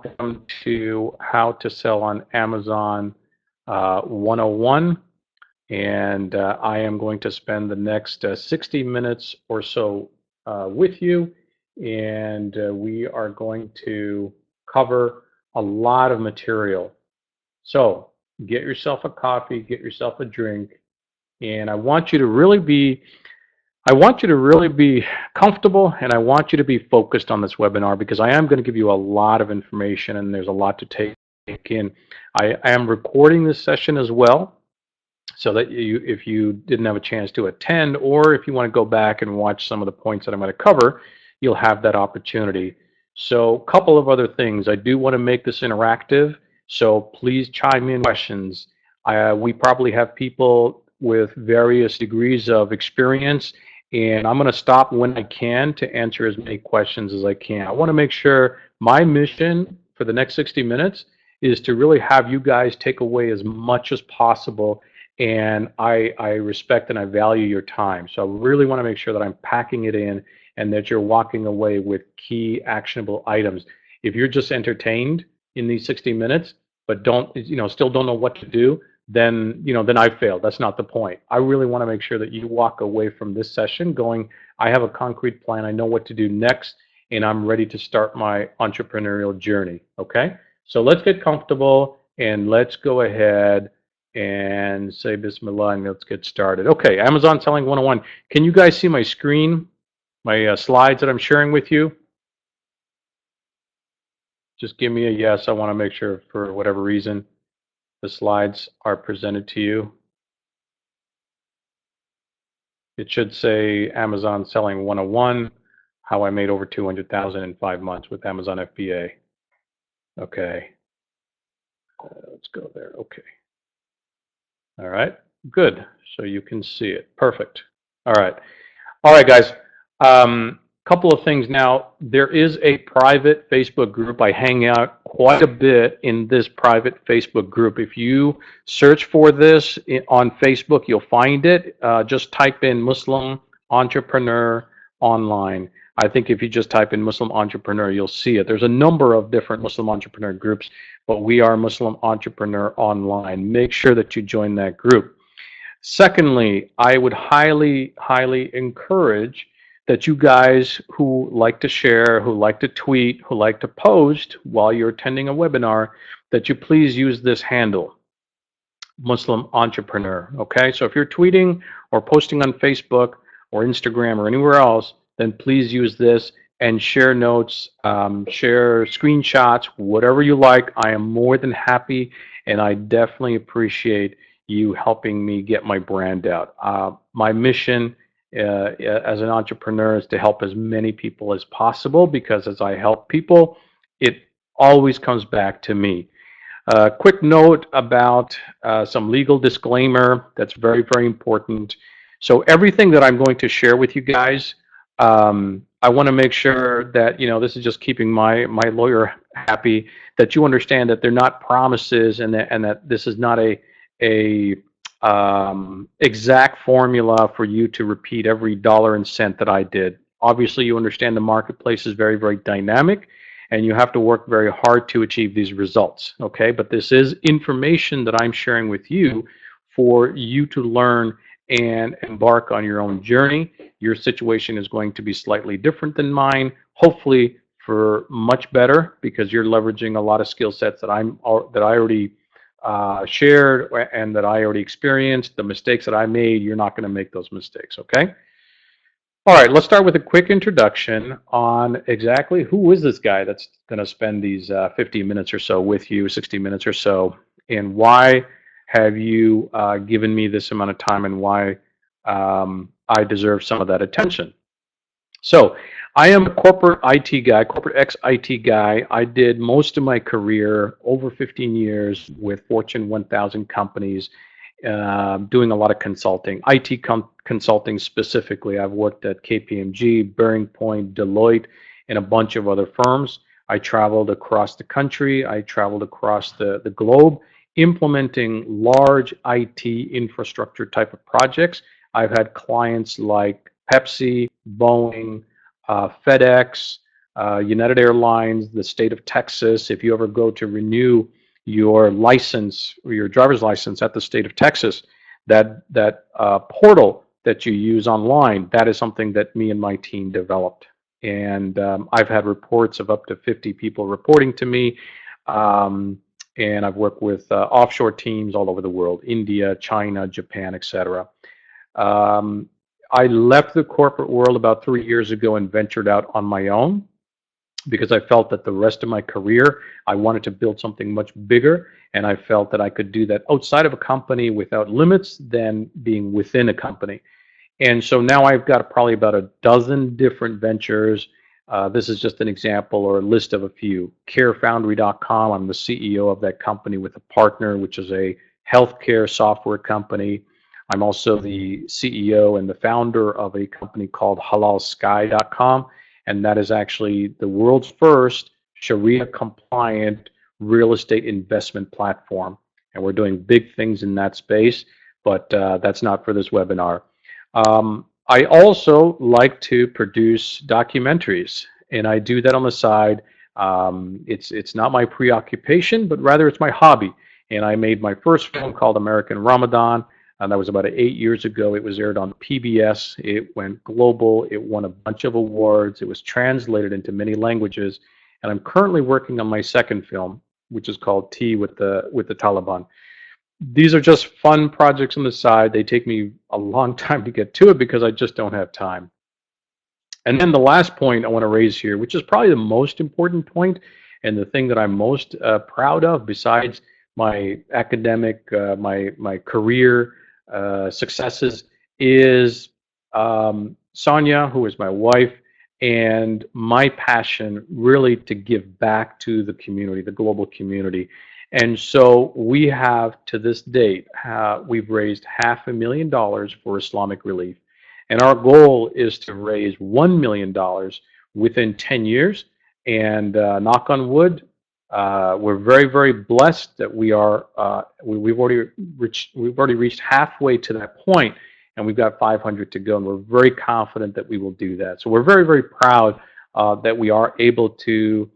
welcome to How to Sell on Amazon 101. And I am going to spend the next 60 minutes or so with you. And we are going to cover a lot of material. So get yourself a coffee, get yourself a drink, and I want you to really be comfortable, and I want you to be focused on this webinar because I am going to give you a lot of information and there's a lot to take in. I am recording this session as well so that if you didn't have a chance to attend, or if you want to go back and watch some of the points that I'm going to cover, you'll have that opportunity. So a couple of other things. I do want to make this interactive, so please chime in questions. We probably have people with various degrees of experience, and I'm going to stop when I can to answer as many questions as I can. I want to make sure my mission for the next 60 minutes is to really have you guys take away as much as possible, and I respect and I value your time. So I really want to make sure that I'm packing it in and that you're walking away with key actionable items. If you're just entertained in these 60 minutes, but still don't know what to do, then I failed. That's not the point. I really want to make sure that you walk away from this session going, I have a concrete plan, I know what to do next, and I'm ready to start my entrepreneurial journey. Okay? So let's get comfortable and let's go ahead and say Bismillah and let's get started. Okay, Amazon Selling 101. Can you guys see my screen, my slides that I'm sharing with you? Just give me a yes. I want to make sure for whatever reason the slides are presented to you. It should say Amazon Selling 101, how I made over 200,000 in 5 months with Amazon FBA. Okay, let's go there. Okay. All right, good. So you can see it. Perfect. All right, guys. Couple of things now. There is a private Facebook group. I hang out quite a bit in this private Facebook group. If you search for this on Facebook, you'll find it. Just type in Muslim Entrepreneur Online. I think if you just type in Muslim Entrepreneur, you'll see it. There's a number of different Muslim entrepreneur groups, but we are Muslim Entrepreneur Online. Make sure that you join that group. Secondly, I would highly, highly encourage that you guys who like to share, who like to tweet, who like to post while you're attending a webinar, that you please use this handle, Muslim Entrepreneur. Okay, so if you're tweeting or posting on Facebook or Instagram or anywhere else, then please use this and share notes, share screenshots, whatever you like. I am more than happy, and I definitely appreciate you helping me get my brand out. My mission as an entrepreneur is to help as many people as possible, because as I help people, it always comes back to me. Quick note about some legal disclaimer that's very, very important. So everything that I'm going to share with you guys, I want to make sure that, this is just keeping my lawyer happy, that you understand that they're not promises, and that this is not a exact formula for you to repeat every dollar and cent that I did. Obviously, you understand the marketplace is very, very dynamic, and you have to work very hard to achieve these results, okay? But this is information that I'm sharing with you for you to learn and embark on your own journey. Your situation is going to be slightly different than mine, hopefully for much better, because you're leveraging a lot of skill sets that I already shared and that I already experienced. The mistakes that I made, you're not going to make those mistakes, okay? All right, let's start with a quick introduction on exactly who is this guy that's going to spend these 50 minutes or so with you, 60 minutes or so, and why have you given me this amount of time, and why I deserve some of that attention. So I am a corporate IT guy, corporate ex-IT guy. I did most of my career, over 15 years, with Fortune 1000 companies, doing a lot of consulting, IT consulting specifically. I've worked at KPMG, Bearing Point, Deloitte, and a bunch of other firms. I traveled across the country. I traveled across the globe, implementing large IT infrastructure type of projects. I've had clients like Pepsi, Boeing, FedEx, United Airlines, the state of Texas. If you ever go to renew your license or your driver's license at the state of Texas, that portal that you use online, that is something that me and my team developed. And I've had reports of up to 50 people reporting to me. And I've worked with offshore teams all over the world, India, China, Japan, etc. Um, I left the corporate world about 3 years ago and ventured out on my own because I felt that the rest of my career, I wanted to build something much bigger, and I felt that I could do that outside of a company without limits than being within a company. And so now I've got probably about a dozen different ventures. This is just an example or a list of a few. CareFoundry.com, I'm the CEO of that company with a partner, which is a healthcare software company. I'm also the CEO and the founder of a company called HalalSky.com, and that is actually the world's first Sharia compliant real estate investment platform. And we're doing big things in that space, but that's not for this webinar. I also like to produce documentaries, and I do that on the side. It's not my preoccupation, but rather it's my hobby. And I made my first film called American Ramadan, and that was about 8 years ago. It was aired on PBS. It went global. It won a bunch of awards. It was translated into many languages, and I'm currently working on my second film, which is called Tea with the Taliban. These are just fun projects on the side. They take me a long time to get to it because I just don't have time. And then the last point I want to raise here, which is probably the most important point and the thing that I'm most proud of besides my academic, my career successes, is Sonia, who is my wife, and my passion really to give back to the community, the global community. And so we have, to this date, we've raised $500,000 for Islamic relief. And our goal is to raise $1 million within 10 years. And knock on wood, we're very, very blessed that we've already reached halfway to that point, and we've got 500 to go. And we're very confident that we will do that. So we're very, very proud that we are able to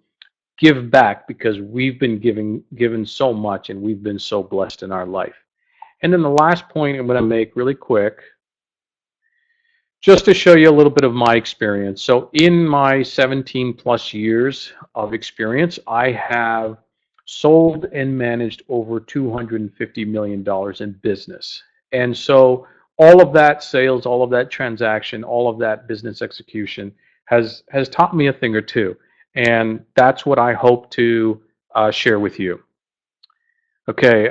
give back because we've been given so much, and we've been so blessed in our life. And then the last point I'm going to make really quick, just to show you a little bit of my experience. So in my 17 plus years of experience, I have sold and managed over $250 million in business. And so all of that sales, all of that transaction, all of that business execution has taught me a thing or two. And that's what I hope to share with you. Okay,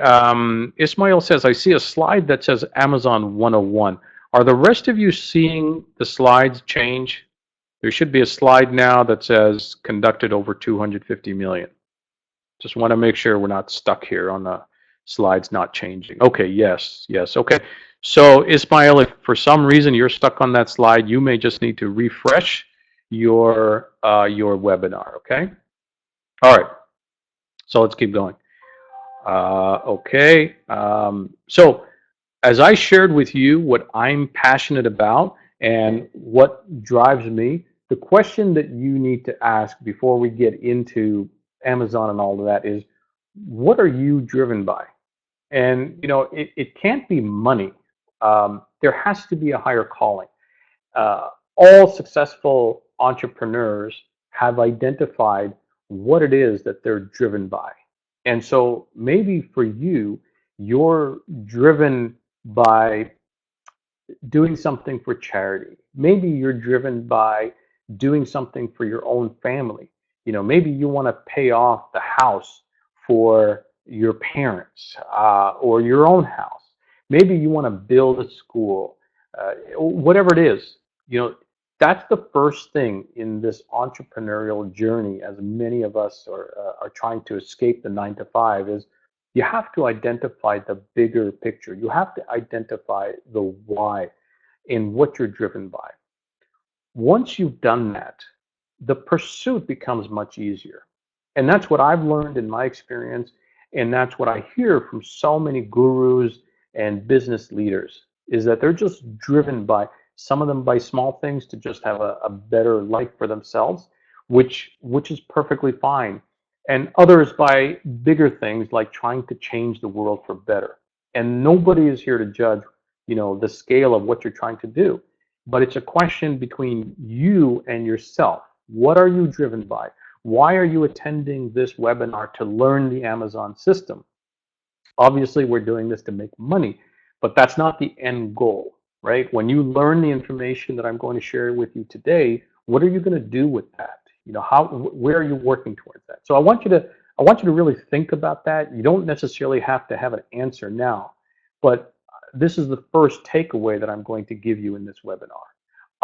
Ismail says, I see a slide that says Amazon 101. Are the rest of you seeing the slides change? There should be a slide now that says conducted over 250 million. Just want to make sure we're not stuck here on the slides not changing. Okay, yes, okay. So Ismail, if for some reason you're stuck on that slide, you may just need to refresh your webinar, okay? All right, so let's keep going. Okay, so as I shared with you what I'm passionate about and what drives me, the question that you need to ask before we get into Amazon and all of that is, what are you driven by? And you know, it can't be money. There has to be a higher calling. All successful entrepreneurs have identified what it is that they're driven by. And so maybe for you, you're driven by doing something for charity. Maybe you're driven by doing something for your own family. You know, maybe you want to pay off the house for your parents or your own house. Maybe you want to build a school, whatever it is. You know, that's the first thing in this entrepreneurial journey, as many of us are trying to escape the 9 to 5, is you have to identify the bigger picture. You have to identify the why in what you're driven by. Once you've done that, the pursuit becomes much easier. And that's what I've learned in my experience. And that's what I hear from so many gurus and business leaders, is that they're just driven by, some of them by small things to just have a better life for themselves, which is perfectly fine. And others by bigger things like trying to change the world for better. And nobody is here to judge, the scale of what you're trying to do. But it's a question between you and yourself. What are you driven by? Why are you attending this webinar to learn the Amazon system? Obviously, we're doing this to make money, but that's not the end goal, right? When you learn the information that I'm going to share with you today, what are you going to do with that? Where are you working towards that? So I want you to really think about that. You don't necessarily have to have an answer now, but this is the first takeaway that I'm going to give you in this webinar.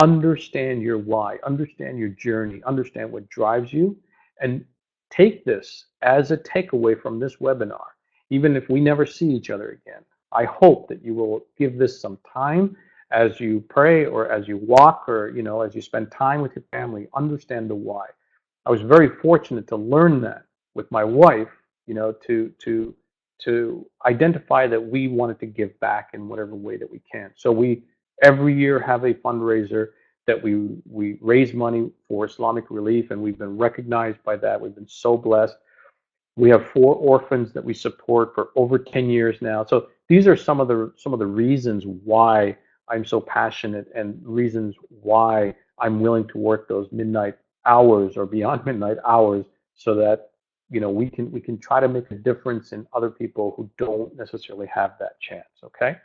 Understand your why, understand your journey, understand what drives you, and take this as a takeaway from this webinar. Even if we never see each other again, I hope that you will give this some time as you pray or as you walk or as you spend time with your family. Understand the why. I was very fortunate to learn that with my wife, to identify that we wanted to give back in whatever way that we can. So we every year have a fundraiser that we raise money for Islamic relief, and we've been recognized by that. We've been so blessed. We have 4 orphans that we support for over 10 years now. So these are some of the reasons why I'm so passionate and reasons why I'm willing to work those midnight hours or beyond midnight hours, so that we can try to make a difference in other people who don't necessarily have that chance. Okay.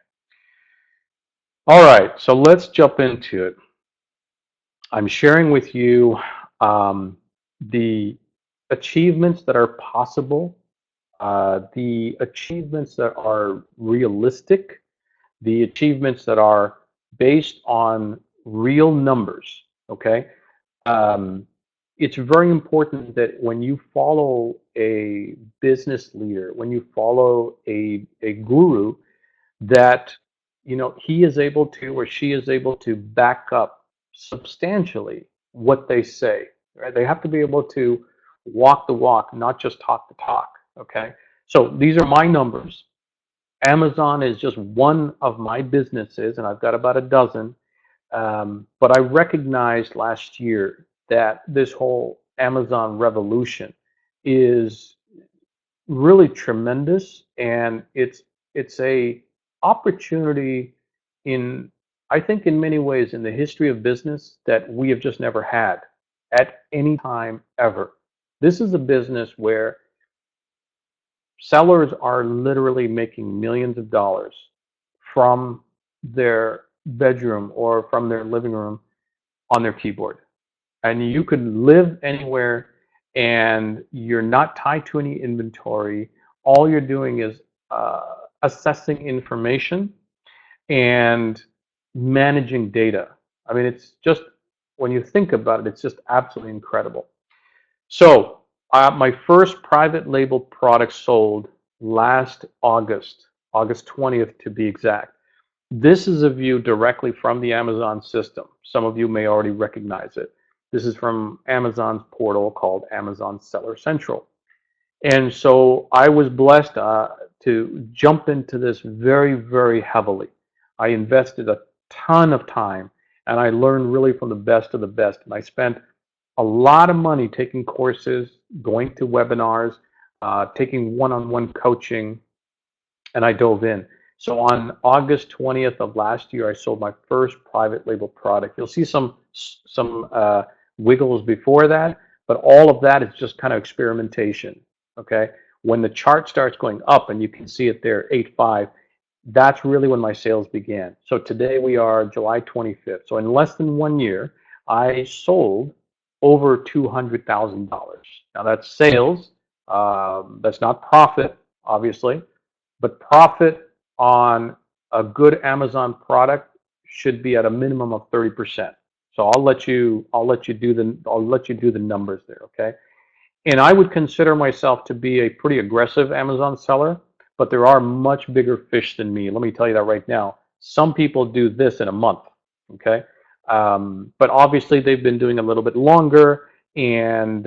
All right. So let's jump into it. I'm sharing with you the achievements that are possible, the achievements that are realistic, the achievements that are based on real numbers. Okay. It's very important that when you follow a business leader, when you follow a guru, that he is able to or she is able to back up substantially what they say. Right? They have to be able to walk the walk, not just talk the talk. Okay, so these are my numbers. Amazon is just one of my businesses, and I've got about a dozen. But I recognized last year that this whole Amazon revolution is really tremendous, and it's a opportunity in, I think, in many ways in the history of business that we have just never had at any time ever. This is a business where sellers are literally making millions of dollars from their bedroom or from their living room on their keyboard. And you could live anywhere and you're not tied to any inventory. All you're doing is assessing information and managing data. I mean, it's just, when you think about it, it's just absolutely incredible. So my first private label product sold last August 20th to be exact. This is a view directly from the Amazon system. Some of you may already recognize it. This is from Amazon's portal called Amazon Seller Central. And so I was blessed to jump into this very, very heavily. I invested a ton of time, and I learned really from the best of the best. And I spent a lot of money taking courses, going to webinars, taking one-on-one coaching, and I dove in. So on August 20th of last year, I sold my first private label product. You'll see some wiggles before that, but all of that is just kind of experimentation. Okay, when the chart starts going up, and you can see it there, 8.5, that's really when my sales began. So today we are July 25th. So in less than 1 year, I sold over $200,000. Now that's sales. That's not profit, obviously, but profit on a good Amazon product should be at a minimum of 30%. So I'll let you do the numbers there, okay? And I would consider myself to be a pretty aggressive Amazon seller, but there are much bigger fish than me. Let me tell you that right now. Some people do this in a month, okay? But obviously they've been doing a little bit longer, and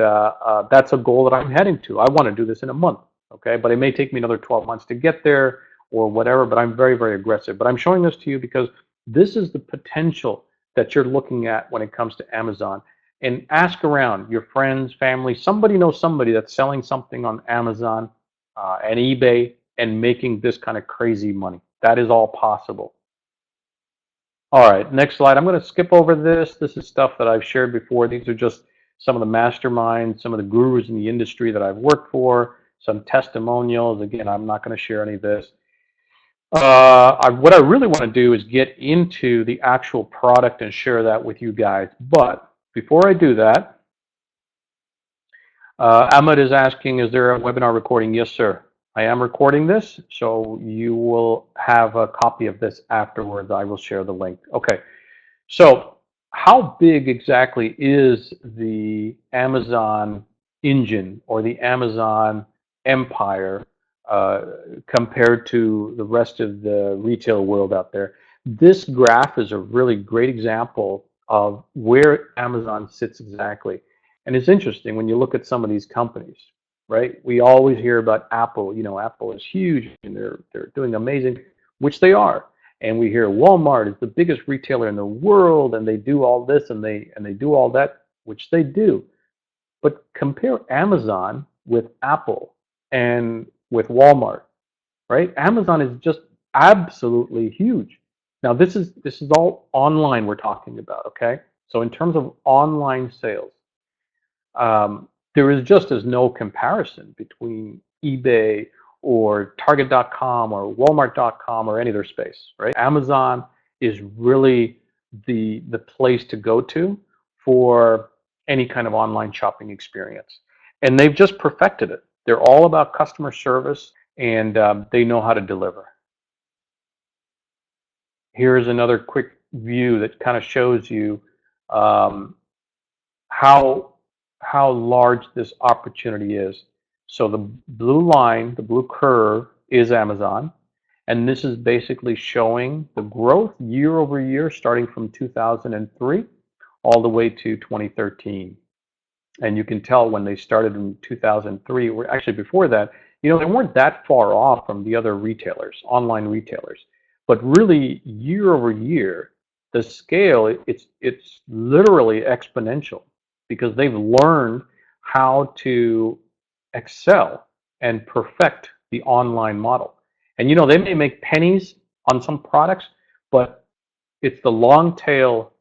that's a goal that I'm heading to. I want to do this in a month, okay? But it may take me another 12 months to get there or whatever, but I'm very, very aggressive. But I'm showing this to you because this is the potential that you're looking at when it comes to Amazon. and ask around your friends, family. Somebody knows somebody that's selling something on Amazon and eBay and making this kind of crazy money. That is all possible. All right, next slide. I'm going to skip over this. This is stuff that I've shared before. These are just some of the masterminds, some of the gurus in the industry that I've worked for, some testimonials. Again, I'm not going to share any of this. What I really want to do is get into the actual product and share that with you guys. But before I do that, Ahmed is asking, is there a webinar recording? Yes, sir. I am recording this, so you will have a copy of this afterwards. I will share the link. Okay. So how big exactly is the Amazon engine or the Amazon empire compared to the rest of the retail world out there? This graph is a really great example of where Amazon sits exactly. And it's interesting when you look at some of these companies, right? We always hear about Apple. You know, Apple is huge and they're doing amazing, which they are. And we hear Walmart is the biggest retailer in the world, and they do all this and they do all that, which they do. But compare Amazon with Apple and with Walmart, right? Amazon is just absolutely huge. Now this is all online we're talking about, okay? So in terms of online sales, there is just as no comparison between eBay or Target.com or Walmart.com or any other space, right? Amazon is really the place to go to for any kind of online shopping experience. And they've just perfected it. They're all about customer service, and they know how to deliver. Here's another quick view that kind of shows you um, how large this opportunity is. So the blue line, the blue curve is Amazon, and this is basically showing the growth year over year starting from 2003 all the way to 2013. And you can tell when they started in 2003, or actually before that, you know, they weren't that far off from the other retailers, online retailers. But really, year over year, the scale, it's literally exponential because they've learned how to excel and perfect the online model. And you know, they may make pennies on some products, but it's the long tail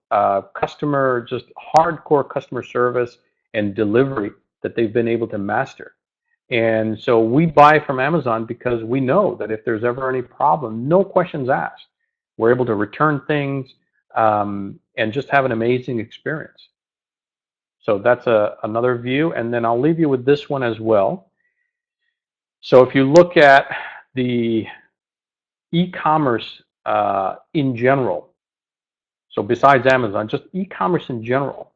customer, just hardcore customer service and delivery that they've been able to master. And so we buy from Amazon because we know that if there's ever any problem, no questions asked. We're able to return things and just have an amazing experience. So that's another view. And then I'll leave you with this one as well. So if you look at the e-commerce in general, so besides Amazon, just e-commerce in general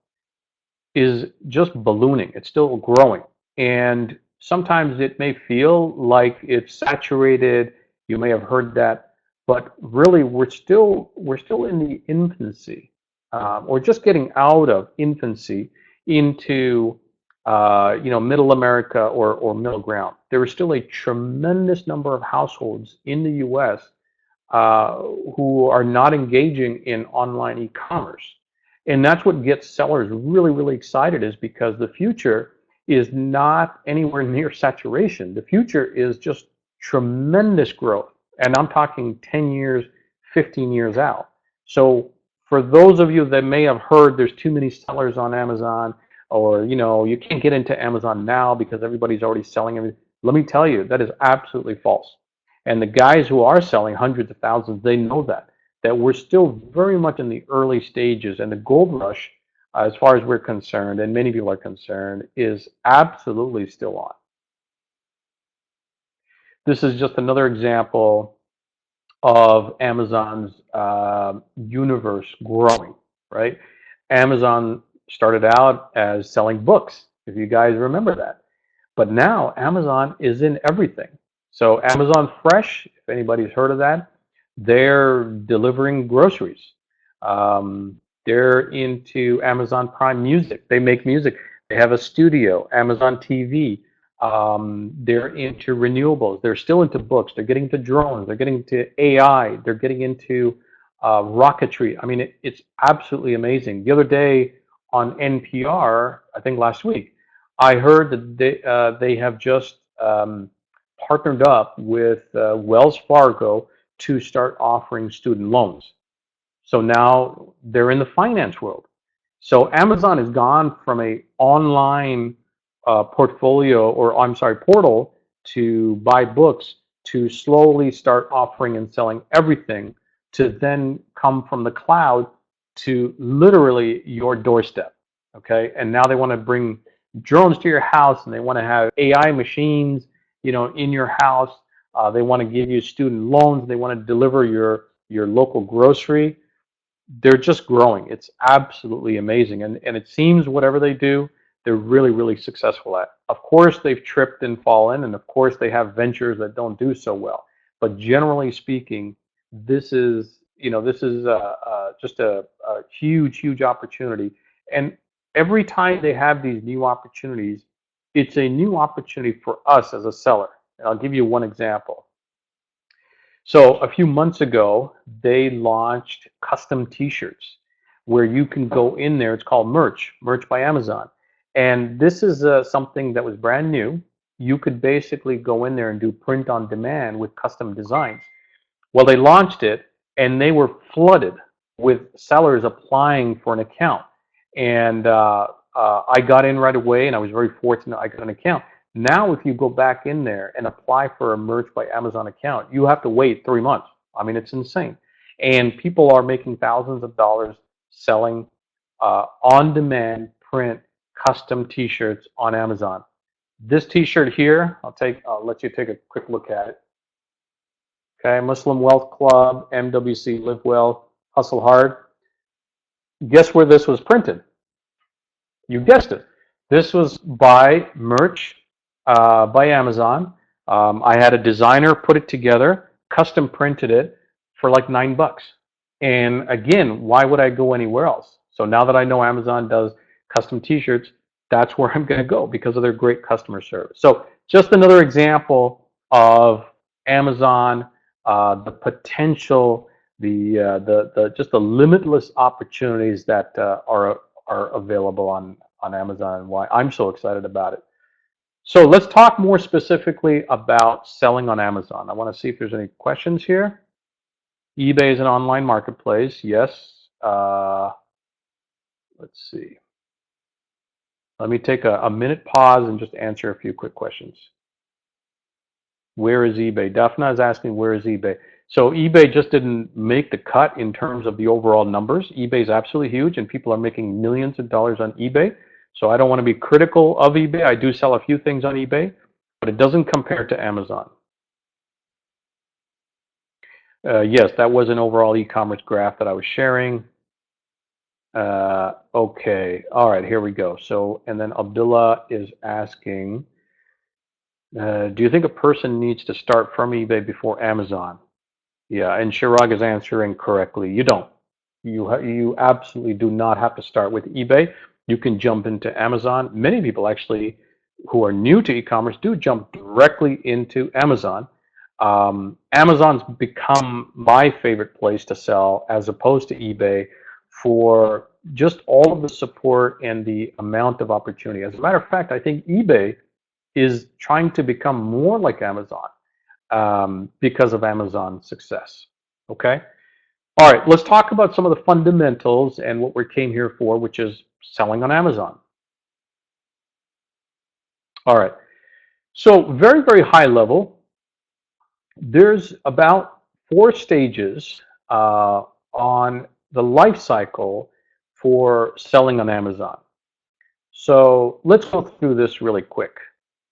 is just ballooning. It's still growing. And sometimes it may feel like it's saturated. You may have heard that, but really we're still in the infancy, or just getting out of infancy into you know, middle America or middle ground. There is still a tremendous number of households in the U.S. Who are not engaging in online e-commerce. And that's what gets sellers really, really excited, is because the future is not anywhere near saturation. The future is just tremendous growth. And I'm talking 10 years, 15 years out. So for those of you that may have heard there's too many sellers on Amazon, or you know, you can't get into Amazon now because everybody's already selling everything, let me tell you, that is absolutely false. And the guys who are selling hundreds of thousands, they know that we're still very much in the early stages, and the gold rush, as far as we're concerned, and many people are concerned, is absolutely still on. This is just another example of Amazon's universe growing, right? Amazon started out as selling books, if you guys remember that. But now Amazon is in everything. So Amazon Fresh, if anybody's heard of that, they're delivering groceries. They're into Amazon Prime Music. They make music. They have a studio, Amazon TV. They're into renewables. They're still into books. They're getting into drones. They're getting into AI. They're getting into rocketry. I mean, it's absolutely amazing. The other day on NPR, I think last week, I heard that they have just partnered up with Wells Fargo to start offering student loans. So now they're in the finance world. So Amazon has gone from a online portfolio, or I'm sorry, portal to buy books, to slowly start offering and selling everything, to then come from the cloud to literally your doorstep. Okay, and now they want to bring drones to your house, and they want to have AI machines, in your house. They want to give you student loans. They want to deliver your local grocery. They're just growing. It's absolutely amazing. And it seems whatever they do, they're really, really successful at. Of course, they've tripped and fallen, and of course, they have ventures that don't do so well. But generally speaking, this is just a huge, huge opportunity. And every time they have these new opportunities, it's a new opportunity for us as a seller. And I'll give you one example. So a few months ago, they launched custom T-shirts where you can go in there. It's called Merch by Amazon, and this is something that was brand new. You could basically go in there and do print on demand with custom designs. Well, they launched it, and they were flooded with sellers applying for an account. And I got in right away, and I was very fortunate I got an account. Now, if you go back in there and apply for a Merch by Amazon account, you have to wait 3 months. I mean, it's insane. And people are making thousands of dollars selling on-demand print custom T-shirts on Amazon. This T-shirt here, I'll let you take a quick look at it. Okay, Muslim Wealth Club, MWC, Live Well, Hustle Hard. Guess where this was printed? You guessed it. This was by Merch by Amazon. I had a designer put it together, custom printed it for like $9. And again, why would I go anywhere else? So now that I know Amazon does custom T-shirts, that's where I'm going to go because of their great customer service. So just another example of Amazon, the potential, the just the limitless opportunities that are available on Amazon, and why I'm so excited about it. So let's talk more specifically about selling on Amazon. I want to see if there's any questions here. eBay is an online marketplace. Yes. Let's see. Let me take a minute pause and just answer a few quick questions. Where is eBay? Daphna is asking, where is eBay? So eBay just didn't make the cut in terms of the overall numbers. eBay is absolutely huge, and people are making millions of dollars on eBay. So I don't want to be critical of eBay. I do sell a few things on eBay, but it doesn't compare to Amazon. Yes, that was an overall e-commerce graph that I was sharing. Okay, all right, here we go. So, and then Abdullah is asking, do you think a person needs to start from eBay before Amazon? Yeah, and Chirag is answering correctly. You don't. You absolutely do not have to start with eBay. You can jump into Amazon. Many people actually who are new to e-commerce do jump directly into Amazon. Amazon's become my favorite place to sell as opposed to eBay for just all of the support and the amount of opportunity. As a matter of fact, I think eBay is trying to become more like Amazon because of Amazon's success. Okay? All right, let's talk about some of the fundamentals and what we came here for, which is selling on Amazon. All right, so very, very high level, there's about 4 stages on the life cycle for selling on Amazon. So let's go through this really quick.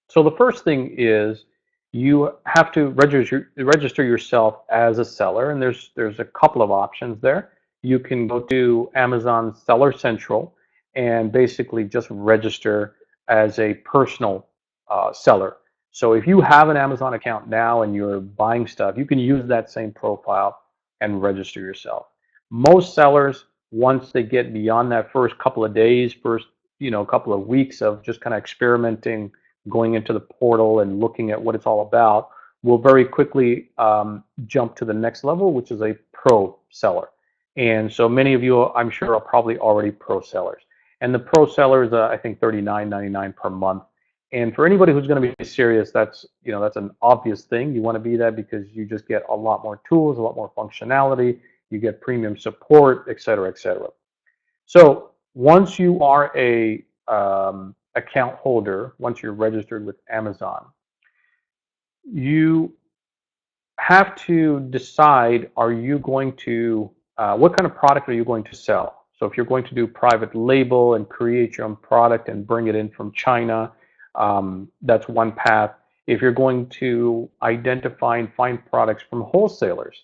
So the first thing is you have to register yourself as a seller, and there's a couple of options there. You can go to Amazon Seller Central and basically just register as a personal seller. So if you have an Amazon account now and you're buying stuff, you can use that same profile and register yourself. Most sellers, once they get beyond that first couple of days, first couple of weeks of just kind of experimenting, going into the portal and looking at what it's all about, will very quickly jump to the next level, which is a pro seller. And so many of you, I'm sure, are probably already pro sellers. And the pro seller is, I think, $39.99 per month. And for anybody who's going to be serious, that's that's an obvious thing. You want to be that because you just get a lot more tools, a lot more functionality. You get premium support, et cetera, et cetera. So once you are a account holder, once you're registered with Amazon, you have to decide, are you going to, what kind of product are you going to sell? So if you're going to do private label and create your own product and bring it in from China, that's one path. If you're going to identify and find products from wholesalers,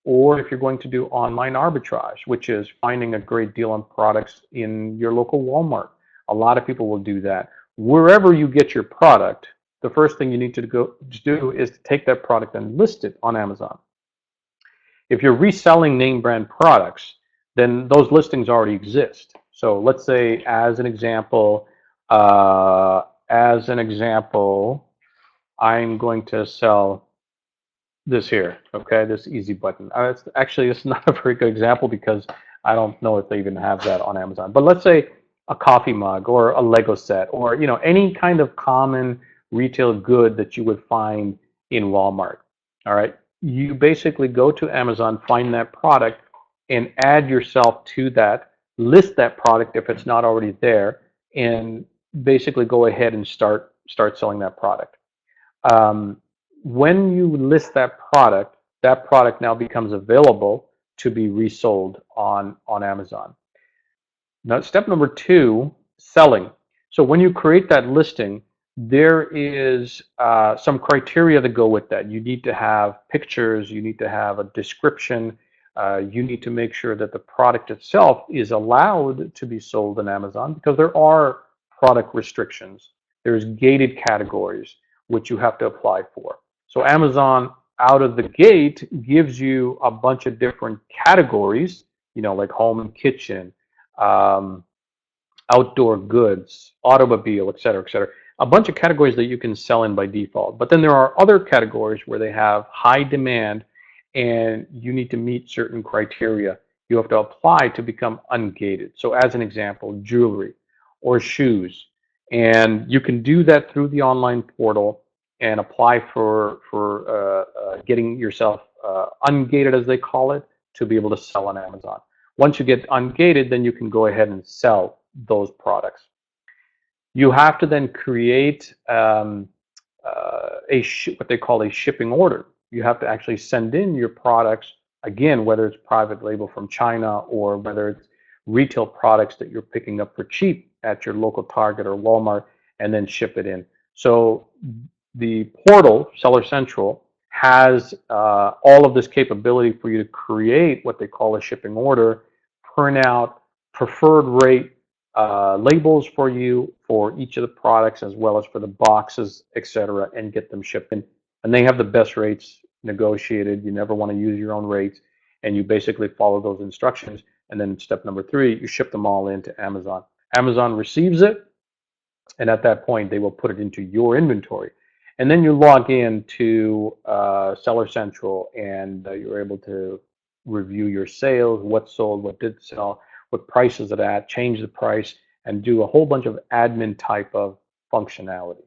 or if you're going to do online arbitrage, which is finding a great deal on products in your local Walmart. A lot of people will do that. Wherever you get your product, the first thing you need to do is to take that product and list it on Amazon. If you're reselling name brand products, then those listings already exist. So let's say, as an example, I'm going to sell this here, okay, this easy button. It's not a very good example because I don't know if they even have that on Amazon. But let's say a coffee mug or a Lego set, or any kind of common retail good that you would find in Walmart. All right, you basically go to Amazon, find that product, and add yourself to that. List that product if it's not already there, and basically go ahead and start selling that product. When you list that product now becomes available to be resold on Amazon. Now, step number 2, selling. So when you create that listing, there is some criteria that go with that. You need to have pictures, you need to have a description, you need to make sure that the product itself is allowed to be sold on Amazon, because there are product restrictions. There's gated categories which you have to apply for. So Amazon out of the gate gives you a bunch of different categories, like home and kitchen, outdoor goods, automobile, et cetera, et cetera. A bunch of categories that you can sell in by default. But then there are other categories where they have high demand and you need to meet certain criteria. You have to apply to become ungated. So as an example, jewelry or shoes. And you can do that through the online portal and apply for getting yourself ungated, as they call it, to be able to sell on Amazon. Once you get ungated, then you can go ahead and sell those products. You have to then create what they call a shipping order. You have to actually send in your products, again, whether it's private label from China or whether it's retail products that you're picking up for cheap at your local Target or Walmart, and then ship it in. So the portal, Seller Central, has all of this capability for you to create what they call a shipping order, print out preferred rate labels for you for each of the products, as well as for the boxes, etc., and get them shipped in. And they have the best rates negotiated. You never want to use your own rates, and you basically follow those instructions. And then step number 3, you ship them all into Amazon. Amazon receives it, and at that point, they will put it into your inventory. And then you log in to Seller Central, and you're able to review your sales, what sold, what did sell, what price is it at, change the price, and do a whole bunch of admin type of functionality.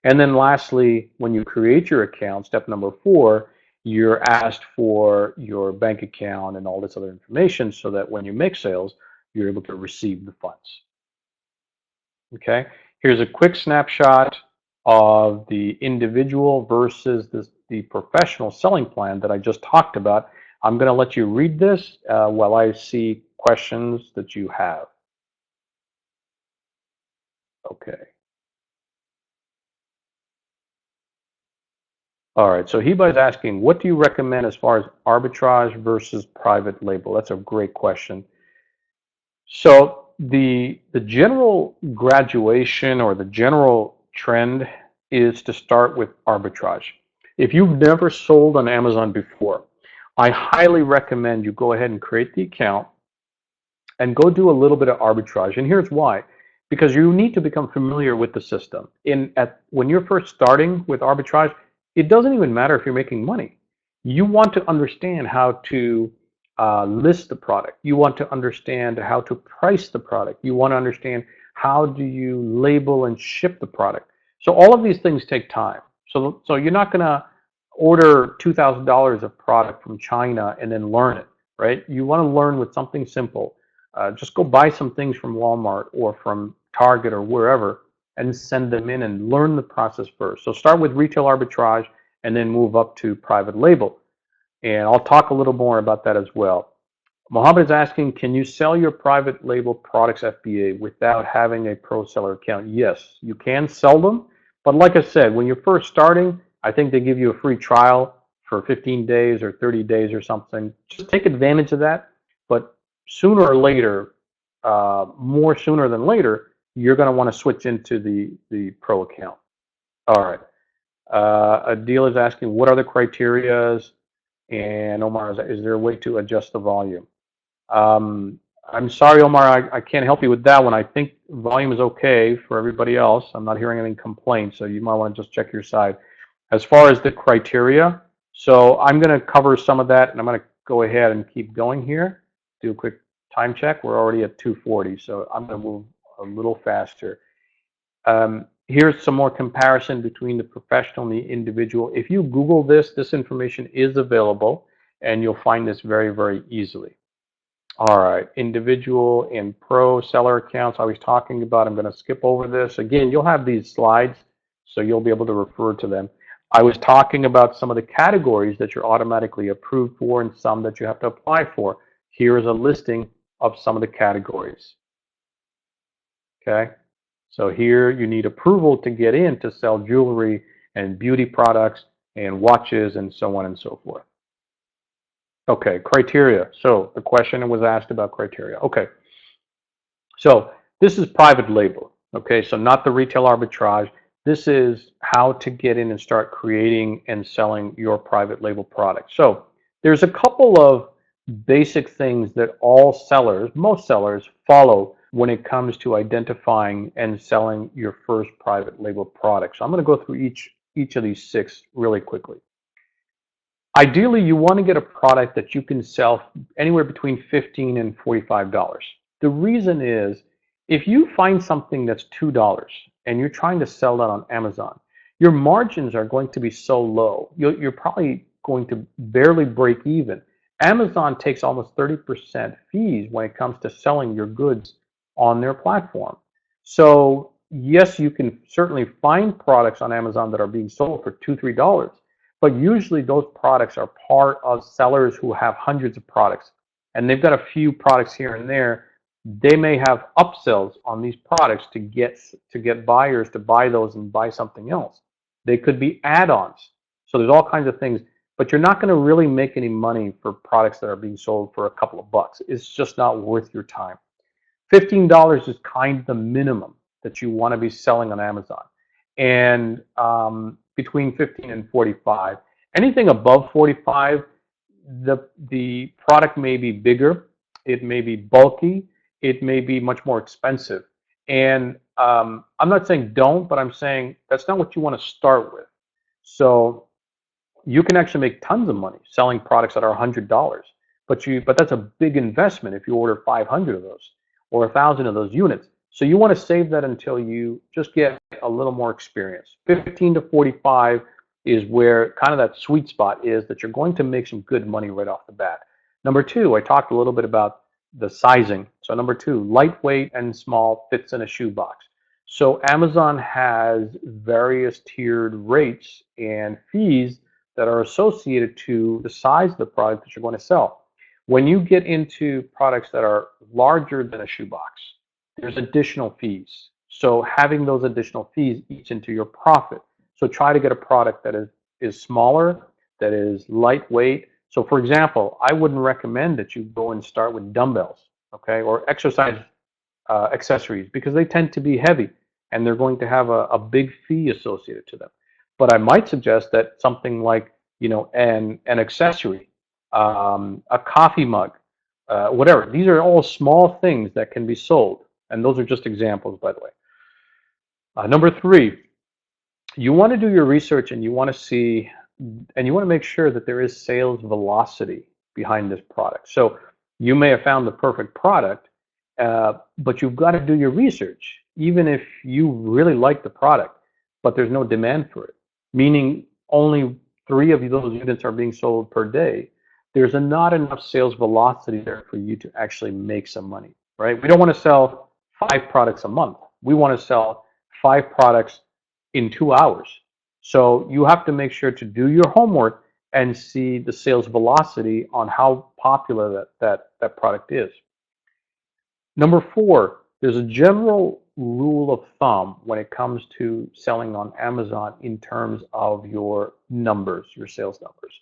And then lastly, when you create your account, step number 4, you're asked for your bank account and all this other information so that when you make sales, you're able to receive the funds. Okay, here's a quick snapshot of the individual versus the professional selling plan that I just talked about. I'm going to let you read this while I see questions that you have. Okay. All right, so Hiba is asking, what do you recommend as far as arbitrage versus private label? That's a great question. So the general graduation or the general trend is to start with arbitrage. If you've never sold on Amazon before, I highly recommend you go ahead and create the account and go do a little bit of arbitrage. And here's why. Because you need to become familiar with the system. When you're first starting with arbitrage, it doesn't even matter if you're making money. You want to understand how to list the product. You want to understand how to price the product. You want to understand how do you label and ship the product. So all of these things take time. So you're not going to order $2,000 of product from China and then learn it, right? You want to learn with something simple. Just go buy some things from Walmart or from Target or wherever and send them in and learn the process first. So start with retail arbitrage and then move up to private label. And I'll talk a little more about that as well. Mohammed is asking, can you sell your private label products FBA without having a pro seller account? Yes, you can sell them. But like I said, when you're first starting, I think they give you a free trial for 15 days or 30 days or something. Just take advantage of that. But sooner or later, more sooner than later, you're going to want to switch into the pro account. All right. Adil is asking, what are the criterias? And Omar, is there a way to adjust the volume? I'm sorry, Omar, I can't help you with that one. I think volume is okay for everybody else. I'm not hearing any complaints, so you might want to just check your side. As far as the criteria, so I'm going to cover some of that, and I'm going to go ahead and keep going here. Do a quick time check. We're already at 2:40, so I'm going to move a little faster. Here's some more comparison between the professional and the individual. If you Google this, this information is available, and you'll find this very, very easily. All right, individual and pro seller accounts I was talking about. I'm going to skip over this. Again, you'll have these slides, so you'll be able to refer to them. I was talking about some of the categories that you're automatically approved for and some that you have to apply for. Here is a listing of some of the categories. Okay, so here you need approval to get in to sell jewelry and beauty products and watches and so on and so forth. Okay, criteria. So the question was asked about criteria. Okay, so this is private label. Okay, so not the retail arbitrage. This is how to get in and start creating and selling your private label product. So there's a couple of basic things that all sellers, most sellers, follow when it comes to identifying and selling your first private label product. So I'm going to go through each of these 6 really quickly. Ideally, you want to get a product that you can sell anywhere between $15 and $45. The reason is, if you find something that's $2 and you're trying to sell that on Amazon, your margins are going to be so low. You're probably going to barely break even. Amazon takes almost 30% fees when it comes to selling your goods on their platform. So yes, you can certainly find products on Amazon that are being sold for $2, $3. But usually those products are part of sellers who have hundreds of products, and they've got a few products here and there. They may have upsells on these products to get buyers to buy those and buy something else. They could be add-ons. So there's all kinds of things, but you're not going to really make any money for products that are being sold for a couple of bucks. It's just not worth your time. $15 is kind of the minimum that you want to be selling on Amazon. And between 15 and 45. Anything above 45, the product may be bigger, it may be bulky, it may be much more expensive. And I'm not saying don't, but I'm saying that's not what you want to start with. So you can actually make tons of money selling products that are $100, but that's a big investment if you order 500 of those or 1,000 of those units. So you want to save that until you just get a little more experience. 15 to 45 is where kind of that sweet spot is, that you're going to make some good money right off the bat. Number 2, I talked a little bit about the sizing. So number 2, lightweight and small, fits in a shoebox. So Amazon has various tiered rates and fees that are associated to the size of the product that you're going to sell. When you get into products that are larger than a shoebox, there's additional fees. So having those additional fees eats into your profit. So try to get a product that is smaller, that is lightweight. So for example, I wouldn't recommend that you go and start with dumbbells, okay, or exercise accessories, because they tend to be heavy and they're going to have a big fee associated to them. But I might suggest that something like, an accessory, a coffee mug, whatever. These are all small things that can be sold. And those are just examples, by the way. Number 3, you want to do your research and you want to see, and you want to make sure that there is sales velocity behind this product. So you may have found the perfect product, but you've got to do your research, even if you really like the product, but there's no demand for it, meaning only 3 of those units are being sold per day. There's not enough sales velocity there for you to actually make some money, right? We don't want to sell 5 products a month. We want to sell 5 products in 2 hours. So you have to make sure to do your homework and see the sales velocity on how popular that product is. Number 4, there's a general rule of thumb when it comes to selling on Amazon in terms of your numbers, your sales numbers.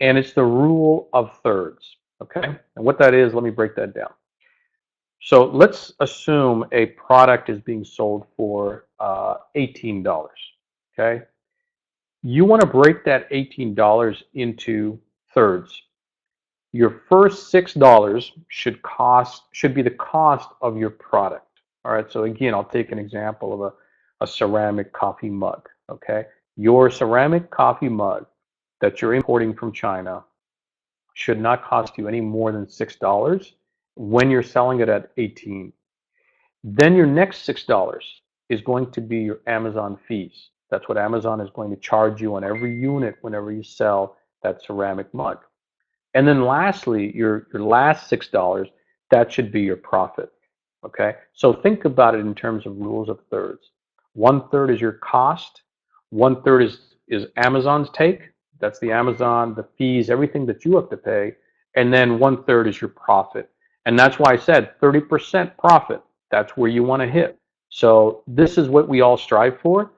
And it's the rule of thirds, okay? And what that is, let me break that down. So let's assume a product is being sold for $18, okay? You want to break that $18 into thirds. Your first $6 should be the cost of your product. All right, so again, I'll take an example of a ceramic coffee mug, okay? Your ceramic coffee mug that you're importing from China should not cost you any more than $6 when you're selling it at 18. Then your next $6 is going to be your Amazon fees. That's what Amazon is going to charge you on every unit whenever you sell that ceramic mug. And then lastly, your last $6, that should be your profit. Okay? So think about it in terms of rules of thirds. 1/3 is your cost, 1/3 is Amazon's take. That's the Amazon, the fees, everything that you have to pay, and then 1/3 is your profit. And that's why I said 30% profit. That's where you want to hit. So this is what we all strive for.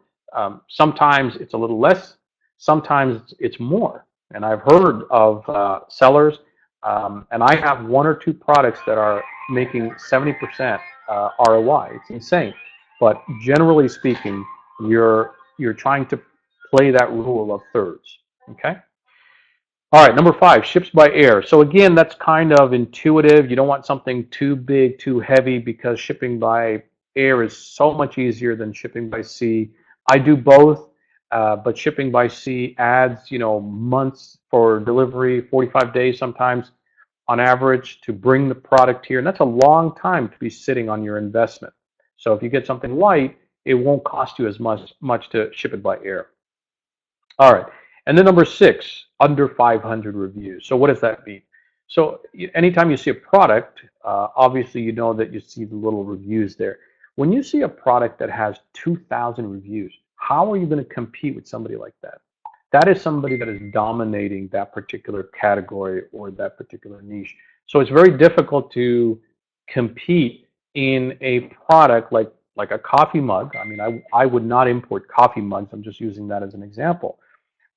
Sometimes it's a little less, sometimes it's more. And I've heard of sellers, and I have 1 or 2 products that are making 70% ROI. It's insane. But generally speaking, you're trying to play that rule of thirds. Okay. All right, number 5, ships by air. So again, that's kind of intuitive. You don't want something too big, too heavy, because shipping by air is so much easier than shipping by sea. I do both, but shipping by sea adds, months for delivery, 45 days sometimes on average to bring the product here. And that's a long time to be sitting on your investment. So if you get something light, it won't cost you as much to ship it by air. All right. And then number 6, under 500 reviews. So what does that mean? So anytime you see a product, obviously you know that you see the little reviews there. When you see a product that has 2,000 reviews, how are you going to compete with somebody like that? That is somebody that is dominating that particular category or that particular niche. So it's very difficult to compete in a product like a coffee mug. I mean, I would not import coffee mugs. I'm just using that as an example.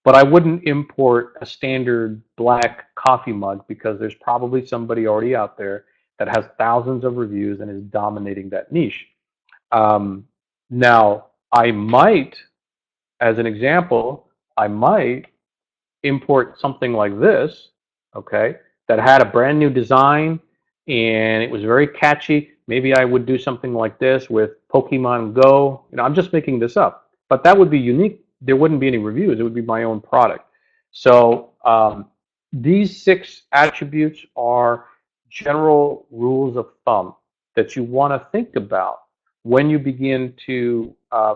But I wouldn't import a standard black coffee mug because there's probably somebody already out there that has thousands of reviews and is dominating that niche. Now, I might, as an example, I might import something like this, okay, that had a brand new design and it was very catchy. Maybe I would do something like this with Pokemon Go. I'm just making this up, but that would be unique. There wouldn't be any reviews. It would be my own product. So these 6 attributes are general rules of thumb that you want to think about when you begin to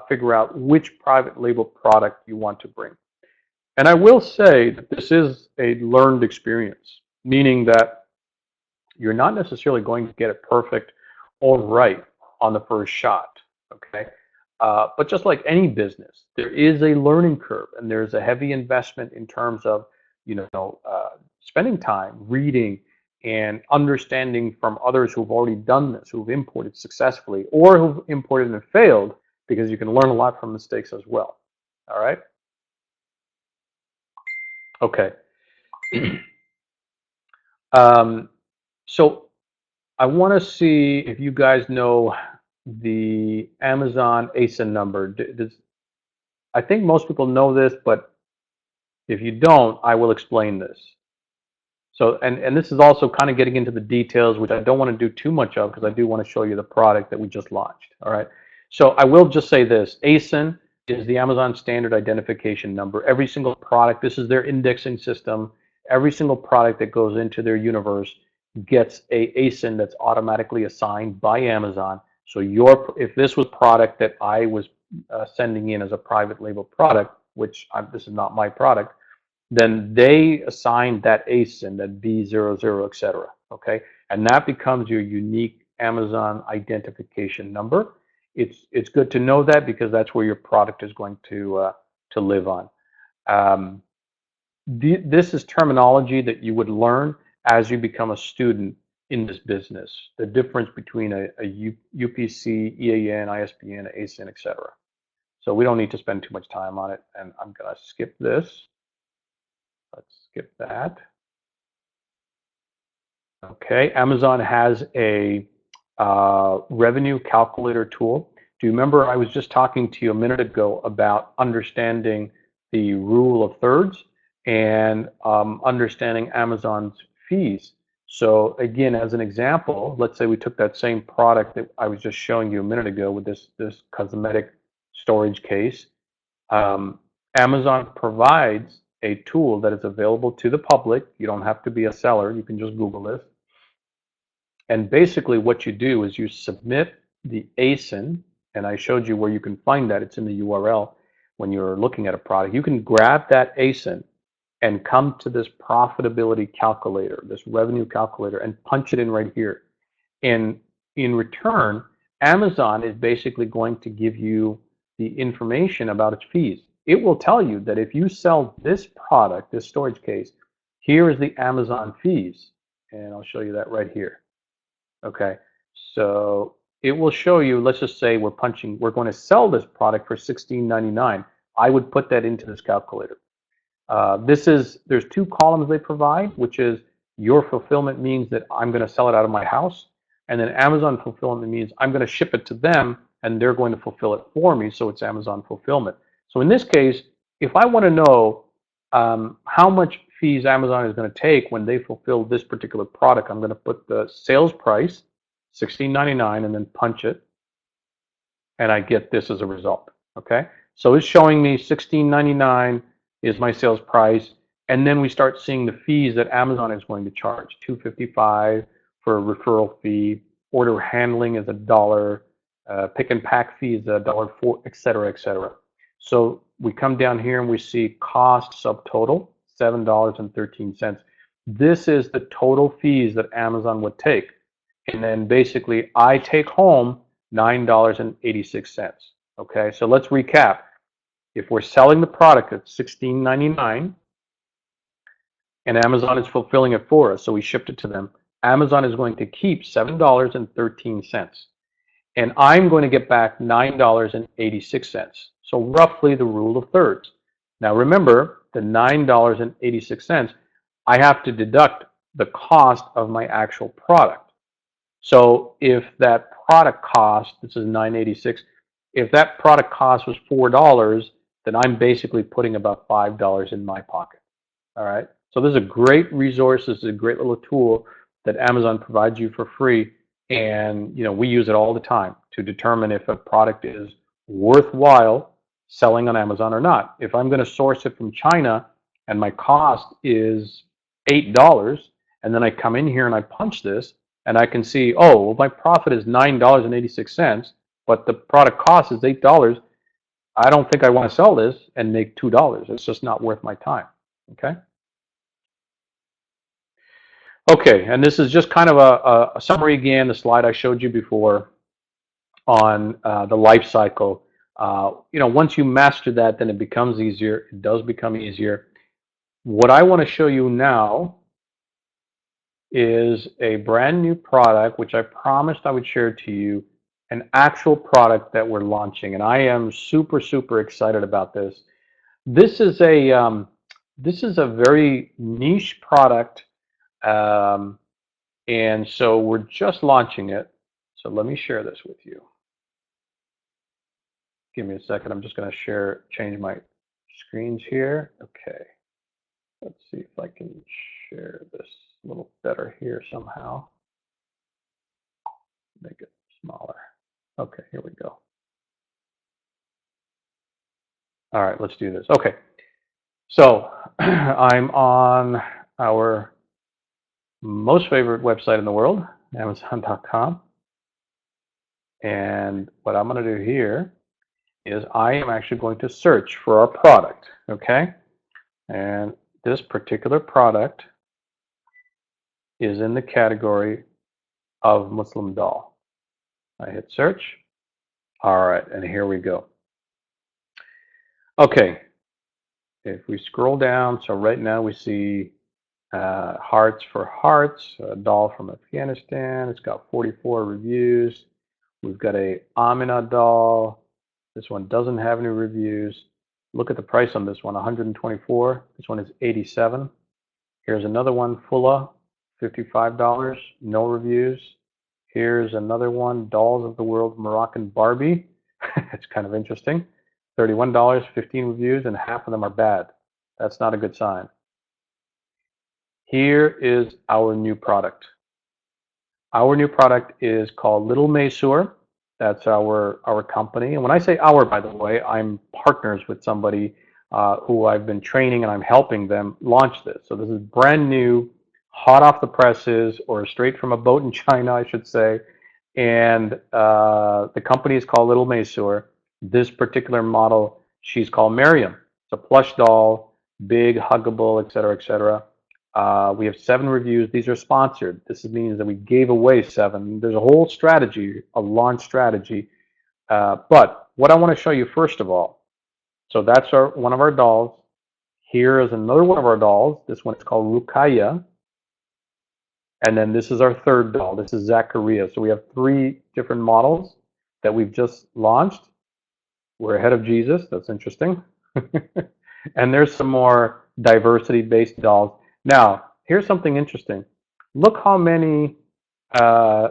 figure out which private label product you want to bring. And I will say that this is a learned experience, meaning that you're not necessarily going to get it perfect or right on the first shot, okay? But just like any business, there is a learning curve, and there's a heavy investment in terms of, spending time reading and understanding from others who've already done this, who've imported successfully, or who've imported and failed, because you can learn a lot from mistakes as well. All right? Okay. So I want to see if you guys know the Amazon ASIN number. I think most people know this, but if you don't, I will explain this. So, and this is also kind of getting into the details, which I don't want to do too much of because I do want to show you the product that we just launched. All right. So I will just say this: ASIN is the Amazon Standard Identification Number. Every single product, this is their indexing system. every single product that goes into their universe gets a ASIN that's automatically assigned by Amazon. So if this was product that I was sending in as a private label product, which this is not my product, then they assign that ASIN, that B00, etc. Okay, and that becomes your unique Amazon identification number. It's good to know that because that's where your product is going to live on. Um, this is terminology that you would learn as you become a student in this business. The difference between a UPC, EAN, ISBN, ASIN, etc. So we don't need to spend too much time on it, and I'm going to skip this. Let's skip that. Okay, Amazon has a revenue calculator tool. Do you remember I was just talking to you a minute ago about understanding the rule of thirds and understanding Amazon's fees? So again, as an example, let's say we took that same product that I was just showing you a minute ago with this cosmetic storage case. Amazon provides a tool that is available to the public. You don't have to be a seller. You can just Google this. And basically what you do is you submit the ASIN, and I showed you where you can find that. It's in the URL when you're looking at a product. You can grab that ASIN and come to this profitability calculator, this revenue calculator, and punch it in right here. And in return, Amazon is basically going to give you the information about its fees. It will tell you that if you sell this product, this storage case, here is the Amazon fees. And I'll show you that right here. Okay, so it will show you, let's just say we're going to sell this product for $16.99. I would put that into this calculator. There's two columns they provide, which is your fulfillment means that I'm going to sell it out of my house. And then Amazon fulfillment means I'm going to ship it to them and they're going to fulfill it for me. So it's Amazon fulfillment. So in this case, if I want to know how much fees Amazon is going to take when they fulfill this particular product, I'm going to put the sales price, $16.99, and then punch it. And I get this as a result. Okay. So it's showing me $16.99 is my sales price, and then we start seeing the fees that Amazon is going to charge. $2.55 for a referral fee, order handling is $1, pick and pack fee is $1.04, etc., etc. So we come down here and we see cost subtotal, $7.13. This is the total fees that Amazon would take, and then basically I take home $9.86. Okay, so let's recap. If we're selling the product at $16.99 and Amazon is fulfilling it for us, so we shipped it to them, Amazon is going to keep $7.13. And I'm going to get back $9.86. So roughly the rule of thirds. Now remember, the $9.86, I have to deduct the cost of my actual product. So if that product cost, this is $9.86, if that product cost was $4, then I'm basically putting about $5 in my pocket. All right. So this is a great resource. This is a great little tool that Amazon provides you for free. And we use it all the time to determine if a product is worthwhile selling on Amazon or not. If I'm going to source it from China and my cost is $8, and then I come in here and I punch this, and I can see, oh, well, my profit is $9.86, but the product cost is $8. I don't think I want to sell this and make $2. It's just not worth my time. Okay. Okay, and this is just kind of a summary again, the slide I showed you before on the life cycle. Once you master that, then it becomes easier. It does become easier. What I want to show you now is a brand new product, which I promised I would share to you, an actual product that we're launching, and I am super, super excited about this. This is a very niche product. And so we're just launching it. So let me share this with you. Give me a second. I'm just going to change my screens here. Okay. Let's see if I can share this a little better here somehow. Make it smaller. Okay, here we go. All right, let's do this. Okay. So I'm on our most favorite website in the world, Amazon.com. And what I'm going to do here is I am actually going to search for our product, okay? And this particular product is in the category of Muslim doll. I hit search. All right, and here we go. Okay, if we scroll down, so right now we see Hearts for Hearts, a doll from Afghanistan. It's got 44 reviews. We've got a Amina doll. This one doesn't have any reviews. Look at the price on this one, 124. This one is 87. Here's another one, Fulla, $55, no reviews. Here's another one, Dolls of the World Moroccan Barbie. It's kind of interesting. $31, 15 reviews, and half of them are bad. That's not a good sign. Here is our new product. Our new product is called Little Maysur. That's our company. And when I say our, by the way, I'm partners with somebody who I've been training, and I'm helping them launch this. So this is brand new, hot off the presses, or straight from a boat in China, I should say. And the company is called Little Maysur. This particular model, she's called Miriam. It's a plush doll, big, huggable, et cetera, et cetera. We have 7 reviews. These are sponsored. This means that we gave away 7. There's a whole strategy, a launch strategy. But what I want to show you first of all, so that's one of our dolls. Here is another one of our dolls. This one is called Rukaya. And then this is our third doll. This is Zachariah. So we have 3 different models that we've just launched. We're ahead of Jesus. That's interesting. And there's some more diversity-based dolls. Now, here's something interesting. Look how many, yeah,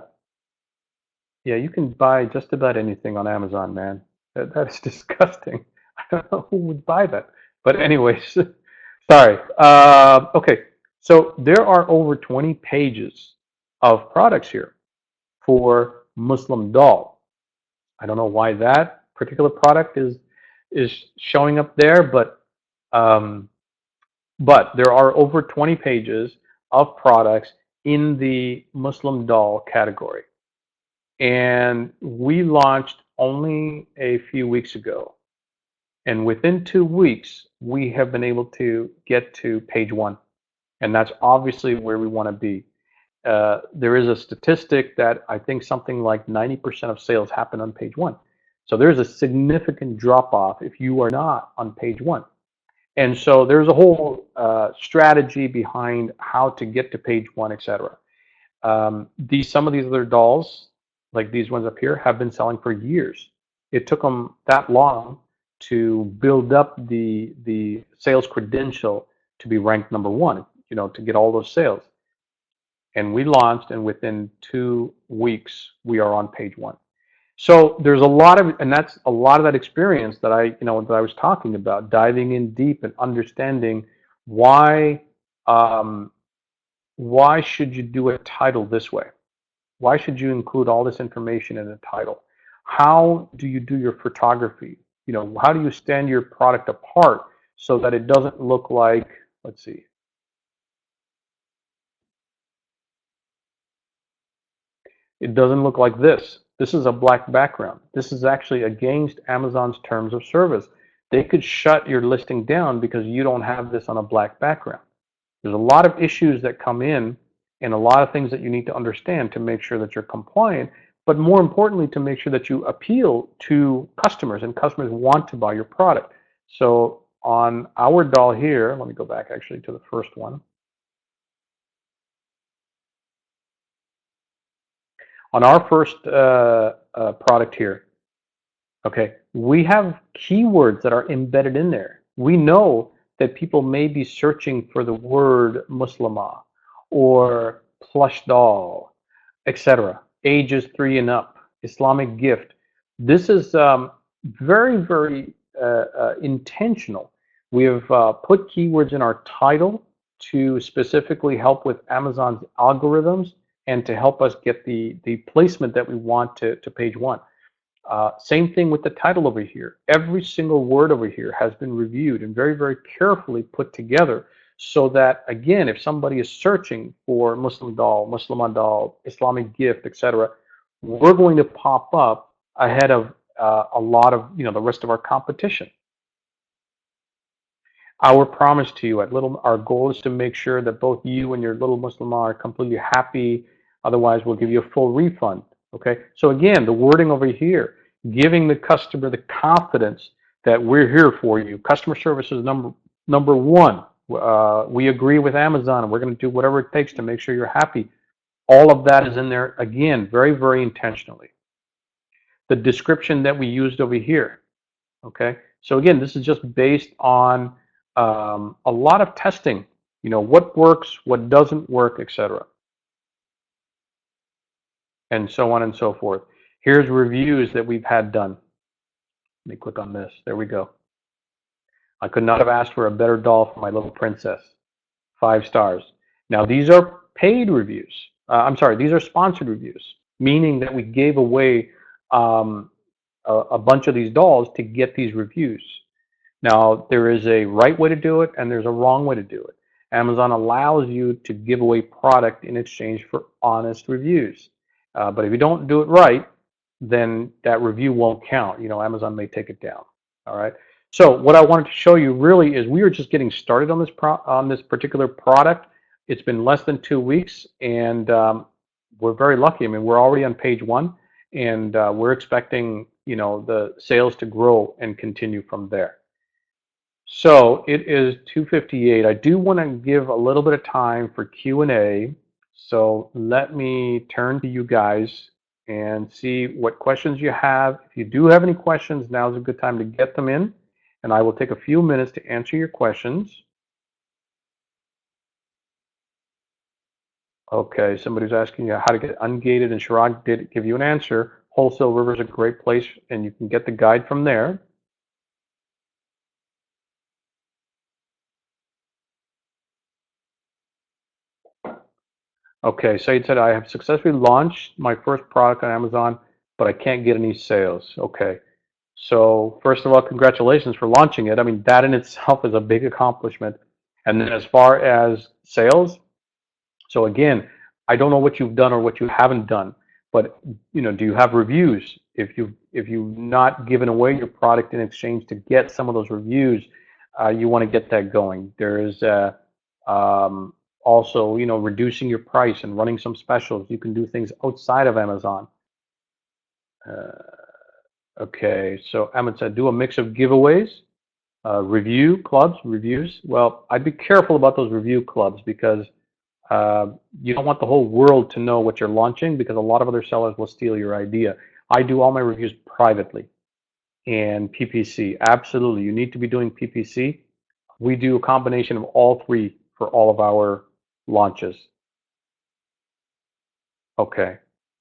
you can buy just about anything on Amazon, man. That is disgusting. I don't know who would buy that. But anyways, sorry. Okay, so there are over 20 pages of products here for Muslim doll. I don't know why that particular product is showing up there, but there are over 20 pages of products in the Muslim doll category. And we launched only a few weeks ago. And within 2 weeks, we have been able to get to page 1. And that's obviously where we want to be. There is a statistic that I think something like 90% of sales happen on page 1. So there's a significant drop off if you are not on page 1. And so there's a whole strategy behind how to get to page 1, etc. Some of these other dolls, like these ones up here, have been selling for years. It took them that long to build up the sales credential to be ranked number 1, to get all those sales. And we launched, and within 2 weeks, we are on page 1. So there's a lot of, and that's a lot of that experience that I was talking about, diving in deep and understanding why should you do a title this way? Why should you include all this information in a title? How do you do your photography? How do you stand your product apart so that it doesn't look like, let's see. It doesn't look like this. This is a black background. This is actually against Amazon's terms of service. They could shut your listing down because you don't have this on a black background. There's a lot of issues that come in and a lot of things that you need to understand to make sure that you're compliant, but more importantly, to make sure that you appeal to customers and customers want to buy your product. So on our doll here, let me go back actually to the first one. On our first product here, okay, we have keywords that are embedded in there. We know that people may be searching for the word Muslima or plush doll, etc. Ages 3 and up, Islamic gift. This is very, very intentional. We have put keywords in our title to specifically help with Amazon's algorithms and to help us get the placement that we want to page 1. Same thing with the title over here. Every single word over here has been reviewed and very, very carefully put together so that, again, if somebody is searching for Muslim doll, Muslimah doll, Islamic gift, etc., we're going to pop up ahead of a lot of the rest of our competition. Our promise to you our goal is to make sure that both you and your little Muslimah are completely happy. Otherwise, we'll give you a full refund. Okay. So again, the wording over here, giving the customer the confidence that we're here for you. Customer service is number one. We agree with Amazon, and we're going to do whatever it takes to make sure you're happy. All of that is in there, again, very, very intentionally. The description that we used over here. Okay. So again, this is just based on a lot of testing. What works, what doesn't work, etc., and so on and so forth. Here's reviews that we've had done. Let me click on this. There we go. I could not have asked for a better doll for my little princess. 5 stars. Now these are paid reviews. I'm sorry, these are sponsored reviews, meaning that we gave away a bunch of these dolls to get these reviews. Now, there is a right way to do it and there's a wrong way to do it. Amazon allows you to give away product in exchange for honest reviews. But if you don't do it right, then that review won't count. Amazon may take it down. All right. So what I wanted to show you really is we are just getting started on this particular product. It's been less than 2 weeks, and we're very lucky. I mean, we're already on page 1, and we're expecting the sales to grow and continue from there. So it is 2:58. I do want to give a little bit of time for Q&A. So let me turn to you guys and see what questions you have. If you do have any questions, now's a good time to get them in, and I will take a few minutes to answer your questions. Okay, somebody's asking you how to get ungated, and Chirag did give you an answer. Wholesale River is a great place, and you can get the guide from there. Okay, Said said, I have successfully launched my first product on Amazon, but I can't get any sales. Okay, so first of all, congratulations for launching it. I mean, that in itself is a big accomplishment. And then as far as sales, so again, I don't know what you've done or what you haven't done, but do you have reviews? If you've not given away your product in exchange to get some of those reviews, you want to get that going. There is also, reducing your price and running some specials. You can do things outside of Amazon. Okay, so Ahmed said, do a mix of giveaways, review clubs, reviews. Well, I'd be careful about those review clubs because you don't want the whole world to know what you're launching, because a lot of other sellers will steal your idea. I do all my reviews privately. And PPC, absolutely. You need to be doing PPC. We do a combination of all three for all of our launches. Okay,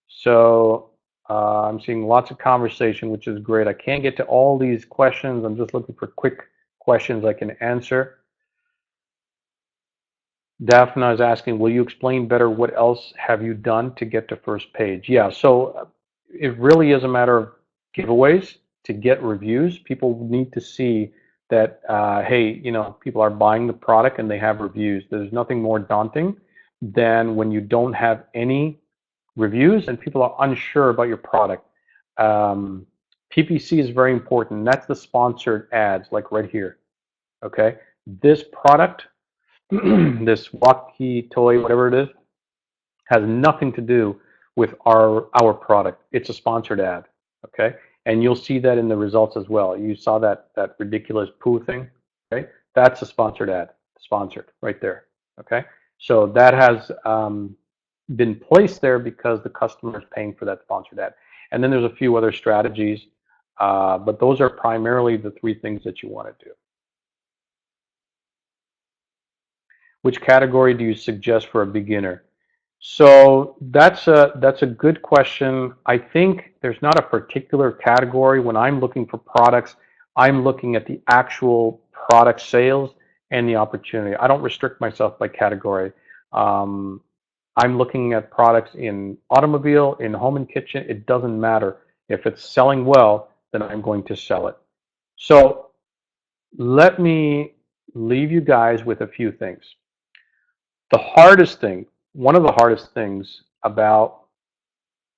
so I'm seeing lots of conversation, which is great. I can't get to all these questions. I'm just looking for quick questions I can answer. Daphne is asking, will you explain better what else have you done to get to first page? Yeah, so it really is a matter of giveaways to get reviews. People need to see that, hey, people are buying the product and they have reviews. There's nothing more daunting than when you don't have any reviews and people are unsure about your product. PPC is very important. That's the sponsored ads, like right here. Okay, this product, this walkie toy, whatever it is, has nothing to do with our product. It's a sponsored ad. Okay, and you'll see that in the results as well. You saw that ridiculous poo thing. Okay, that's a sponsored ad, sponsored right there. Okay, so that has been placed there because the customer is paying for that sponsored ad. And then there's a few other strategies, but those are primarily the 3 things that you want to do. Which category do you suggest for a beginner? So that's a good question. I think there's not a particular category. When I'm looking for products, I'm looking at the actual product sales and the opportunity. I don't restrict myself by category. I'm looking at products in automobile, in home and kitchen. It doesn't matter. If it's selling well, then I'm going to sell it. So let me leave you guys with a few things. The hardest thing, one of the hardest things about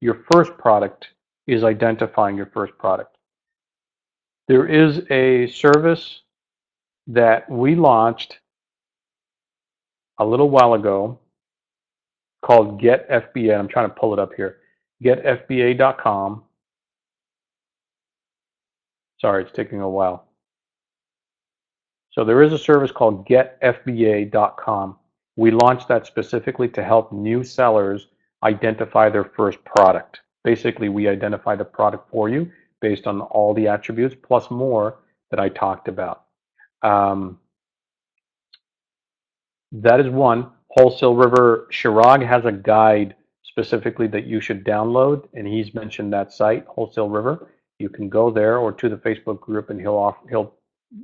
your first product is identifying your first product. There is a service that we launched a little while ago called Get FBA. I'm trying to pull it up here. GetFBA.com. Sorry, it's taking a while. So there is a service called GetFBA.com. We launched that specifically to help new sellers identify their first product. Basically, we identify the product for you based on all the attributes plus more that I talked about. That is one. Wholesale River Shirag has a guide specifically that you should download, and he's mentioned that site, Wholesale River. You can go there or to the Facebook group, and he'll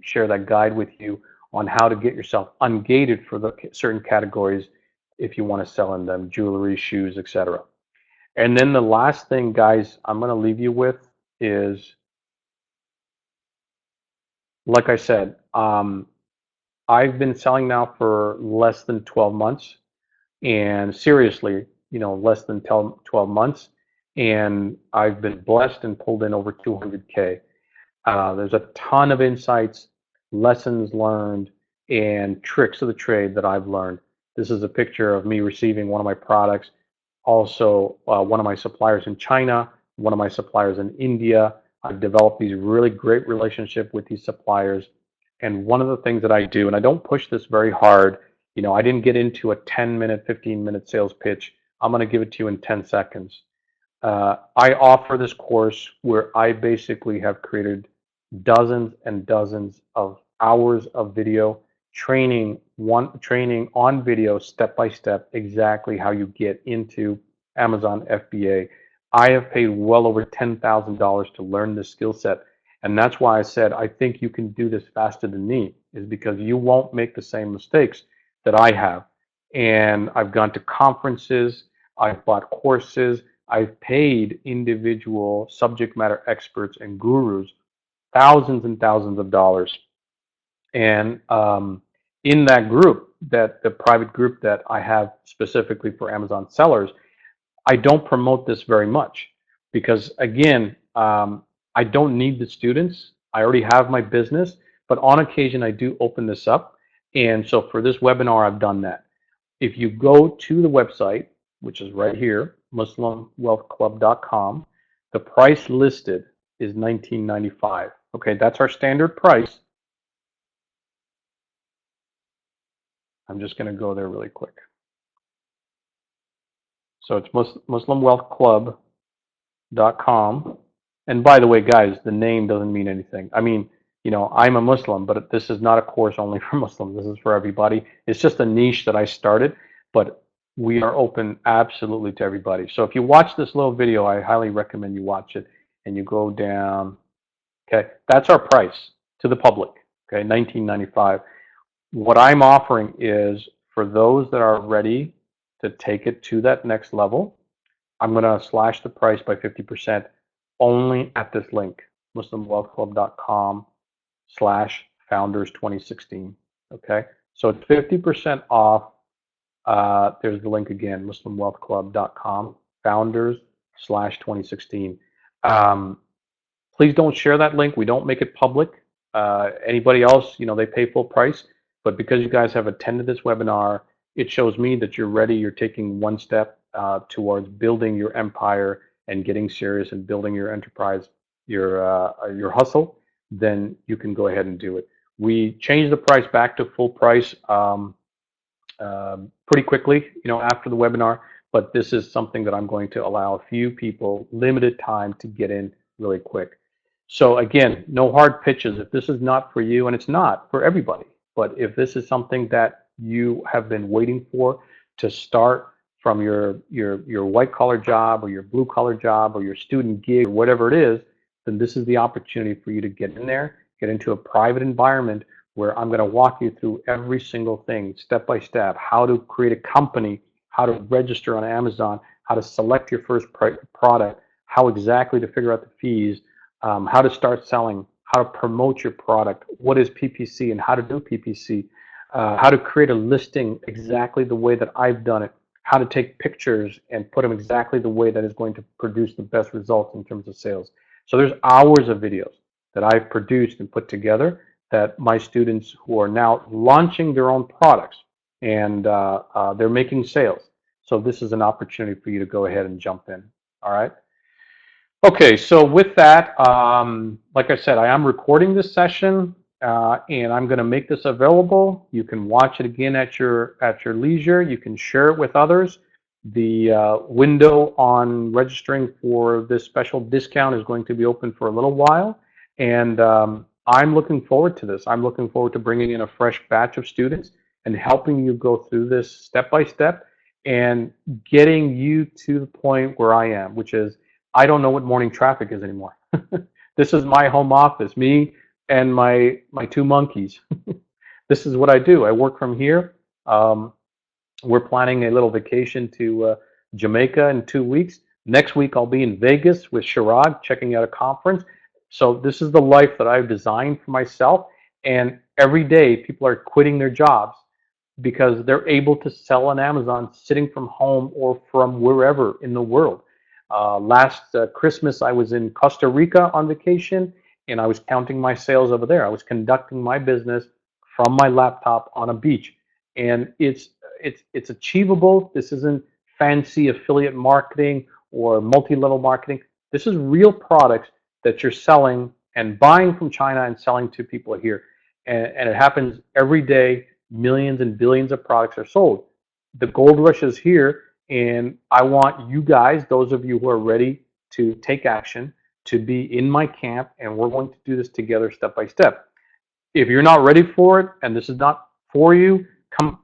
share that guide with you on how to get yourself ungated for the certain categories if you want to sell in them, jewelry, shoes, etc. And then the last thing, guys, I'm going to leave you with is, like I said, I've been selling now for less than 12 months, and seriously, less than 12 months, and I've been blessed and pulled in over 200K. There's a ton of insights, lessons learned, and tricks of the trade that I've learned. This is a picture of me receiving one of my products. Also, one of my suppliers in China, one of my suppliers in India. I've developed these really great relationships with these suppliers. And one of the things that I do, and I don't push this very hard, I didn't get into a 10-minute, 15-minute sales pitch. I'm going to give it to you in 10 seconds. I offer this course where I basically have created dozens and dozens of hours of video training on video step by step exactly how you get into Amazon FBA. I have paid well over $10,000 to learn this skill set, and that's why I said I think you can do this faster than me, is because you won't make the same mistakes that I have. And I've gone to conferences, I've bought courses, I've paid individual subject matter experts and gurus thousands and thousands of dollars. And in that group, the private group that I have specifically for Amazon sellers, I don't promote this very much because, again, I don't need the students. I already have my business, but on occasion I do open this up. And so for this webinar, I've done that. If you go to the website, which is right here, MuslimWealthClub.com, the price listed is $19.95. Okay, that's our standard price. I'm just going to go there really quick. So it's MuslimWealthClub.com. And by the way, guys, the name doesn't mean anything. I mean, I'm a Muslim, but this is not a course only for Muslims. This is for everybody. It's just a niche that I started, but we are open absolutely to everybody. So if you watch this little video, I highly recommend you watch it, and you go down. Okay, that's our price to the public. Okay, $19.95. What I'm offering is for those that are ready to take it to that next level, I'm going to slash the price by 50% only at this link, MuslimWealthClub.com/founders2016. Okay, so it's 50% off. There's the link again, MuslimWealthClub.com/founders/2016. Please don't share that link. We don't make it public. Anybody else, they pay full price. But because you guys have attended this webinar, it shows me that you're ready. You're taking one step towards building your empire and getting serious and building your enterprise, your hustle. Then you can go ahead and do it. We changed the price back to full price pretty quickly, after the webinar. But this is something that I'm going to allow a few people limited time to get in really quick. So again, no hard pitches. If this is not for you, and it's not for everybody, but if this is something that you have been waiting for to start from your white collar job or your blue collar job or your student gig or whatever it is, then this is the opportunity for you to get in there, get into a private environment where I'm going to walk you through every single thing step by step, how to create a company, how to register on Amazon, how to select your first product, how exactly to figure out the fees, how to start selling, how to promote your product, what is PPC and how to do PPC, how to create a listing exactly the way that I've done it, how to take pictures and put them exactly the way that is going to produce the best results in terms of sales. So there's hours of videos that I've produced and put together that my students who are now launching their own products and they're making sales. So this is an opportunity for you to go ahead and jump in. All right. Okay, so with that, like I said, I am recording this session, and I'm going to make this available. You can watch it again at your leisure. You can share it with others. The window on registering for this special discount is going to be open for a little while, and I'm looking forward to this. I'm looking forward to bringing in a fresh batch of students and helping you go through this step by step and getting you to the point where I am, which is I don't know what morning traffic is anymore. This is my home office, me and my two monkeys. This is what I do. I work from here. We're planning a little vacation to Jamaica in 2 weeks. Next week I'll be in Vegas with Chirag checking out a conference. So this is the life that I've designed for myself. And every day people are quitting their jobs because they're able to sell on Amazon sitting from home or from wherever in the world. Last Christmas, I was in Costa Rica on vacation, and I was counting my sales over there. I was conducting my business from my laptop on a beach, and it's achievable. This isn't fancy affiliate marketing or multi-level marketing. This is real products that you're selling and buying from China and selling to people here, and it happens every day. Millions and billions of products are sold. The gold rush is here. And I want you guys, those of you who are ready to take action, to be in my camp, and we're going to do this together step by step. If you're not ready for it, and this is not for you, come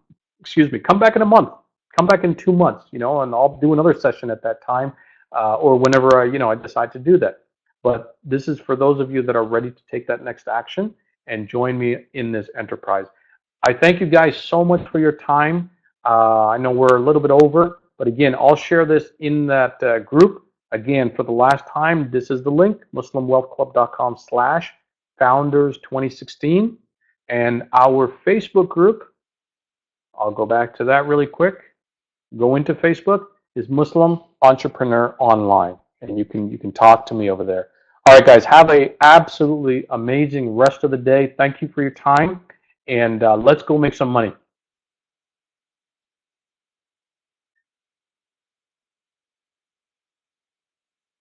back in a month, come back in 2 months, and I'll do another session at that time, or whenever I decide to do that. But this is for those of you that are ready to take that next action and join me in this enterprise. I thank you guys so much for your time. I know we're a little bit over. But again, I'll share this in that group. Again, for the last time, this is the link, muslimwealthclub.com/founders2016. And our Facebook group, I'll go back to that really quick. Go into Facebook, is Muslim Entrepreneur Online. And you can talk to me over there. All right, guys, have a absolutely amazing rest of the day. Thank you for your time. And let's go make some money.